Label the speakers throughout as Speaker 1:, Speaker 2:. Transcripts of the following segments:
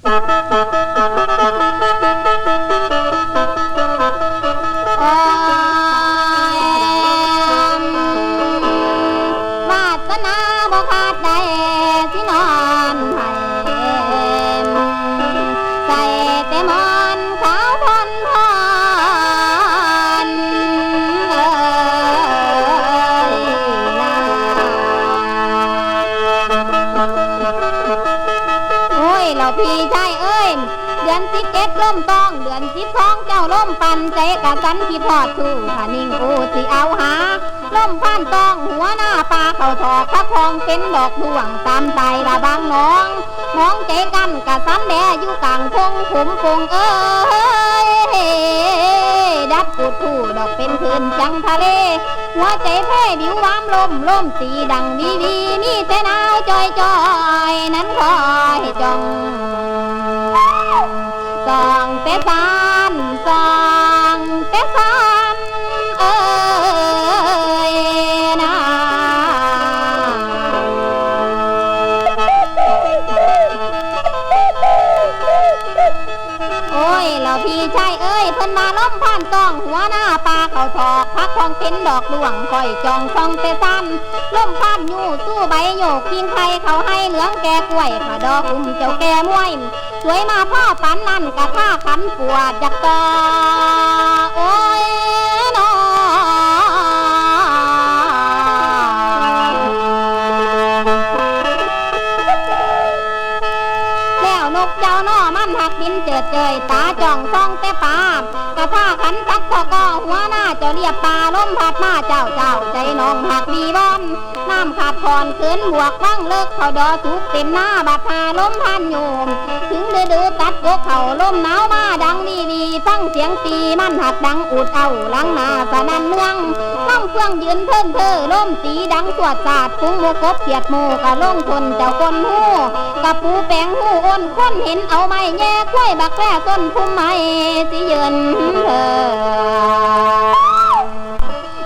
Speaker 1: วาสนาบ่ขาดใดสินอนให้ใส่แต่มอนขาวพอนพอนโอ้ยเราพี่ชายเอ้ยเดือน11ล่มต้องเดือน12เจ้าล่มปันใจกะสันที่ทอดคือถ้านิ่งกูสิเอาหาล่มพันต้องหัวหน้าปลาเขาถอกพระคองเป็นดอกดวงตามใจละบางน้องมองใจกันกะสันแดอยู่กลางพงขุมพงเอ้ยดัดปูดผู้ดอกเป็นคืนจังทะเลหัวใจแพ้บิววามลมสีดังวีวีมีแต่หนาวจอยนั้นคอยจ้องส่องแต่สานส่องแต่สานเอ้ยนะโอ้ยเราพี่ชายเอ้ยเพิ่นมาล้มผ่านต้องหัวหน้าปลาเขาถอกพักของเป็นดอกดวงคอยจองช่องแต่สั้นล้มผ่านอยู่สู้ใบโยกพิงไทยเขาให้เหลืองแก่กล้วยขาดอกอุ้มเจ้าแก่มวยสวยมาพ่อปันนั่นกะท่าขันปวดจักต่อโอ้ยนอแล้วนกเจ้าน้อมันหักดินเจิดเจยตาจ่องซ่องแต่ปากะท่าขันตักทอกอหัวหน้าเจ้าเรียบปลาล้มพัดมาเจ้าใจน้องหักวีบอนน้ำขาดคอนขืนบวกฟังเลิกเขาดอทุกเต็มหน้าบาดพาล้มพันโยมถึงฤดูตัดกกเขาล้มหนาวมาดังวีฟังเสียงปีมันหัดดังอุดเอาหลังนาสนันเมืองล้มเฟื่องยืนเพิ่นล้มสีดังสวดศาสตร์ฟุ้งโมกบเขียดโมกะลงทนเจ้าคนหูกะปูแปงหูอ้นคนเห็นเอาไม้แย่กล้วยบักแร่ต้นพุ่มไม้สิยืน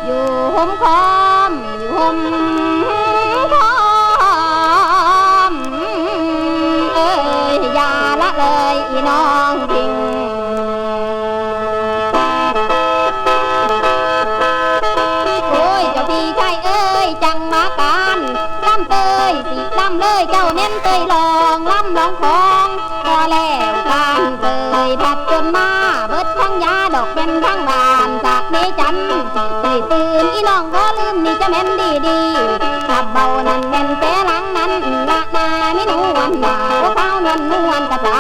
Speaker 1: อยู่ห่มคอมอยู่ห่มคอมเอ้ยอย่าละเลยอีน้องทิ้งโอ้ยเจ้าพี่ชายเอ้ยจังมาการล่ำเตยสิล่ำเลยเจ้าเน้นเตยลองล่ำลองของพอแล้วการเตยผัดจนมาเบิดทั้งยาดอกเป็นทั้งบานจากนี้จันใจตื่นอีน้องก็ลืมนี่จะแม่นดีขับเบานั่นแม่นแต่หลังนั้นละนาไม่นวลหนาว่าเท้านวลกระตา